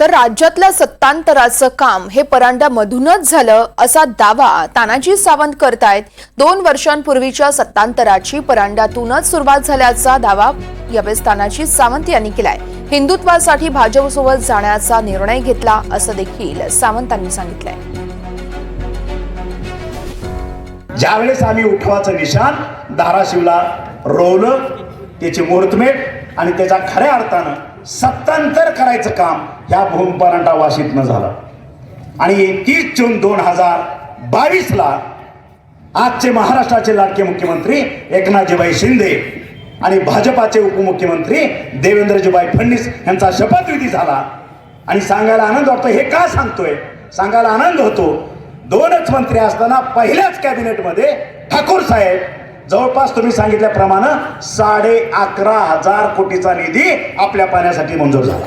तर राज्यातल्या सत्तांतराचं काम हे परांड्यामधूनच झालं असा दावा तानाजी सावंत करतायत। 2 वर्षांपूर्वीच्या सत्तांतराची परांड्यातूनच सुरुवात झाल्याचा दावा यावेळी तानाजी सावंत यांनी केलाय। हिंदुत्वासाठी भाजपसोबत जाण्याचा निर्णय घेतला असं देखील सावंतांनी सांगितलंय। ज्यावेळेस आम्ही उठवाचं निशाण धाराशिवला रोवलं, त्याची मुहूर्तमेढ आणि त्याच्या खऱ्या अर्थानं सत्तांतर करायचं काम ह्या भूमपरांडा वाशीतनं झालं। आणि 30 जून 2022ला आजचे महाराष्ट्राचे लाडके मुख्यमंत्री एकनाथजीभाई शिंदे आणि भाजपाचे उपमुख्यमंत्री देवेंद्रजीभाई फडणवीस यांचा शपथविधी झाला। आणि सांगायला आनंद वाटतो। हे का सांगतोय? सांगायला आनंद होतो, 2च मंत्री असताना पहिल्याच कॅबिनेटमध्ये ठाकूर साहेब जवळपास तुम्ही सांगितल्याप्रमाणे 11,500 कोटीचा निधी आपल्या पाण्यासाठी मंजूर झाला।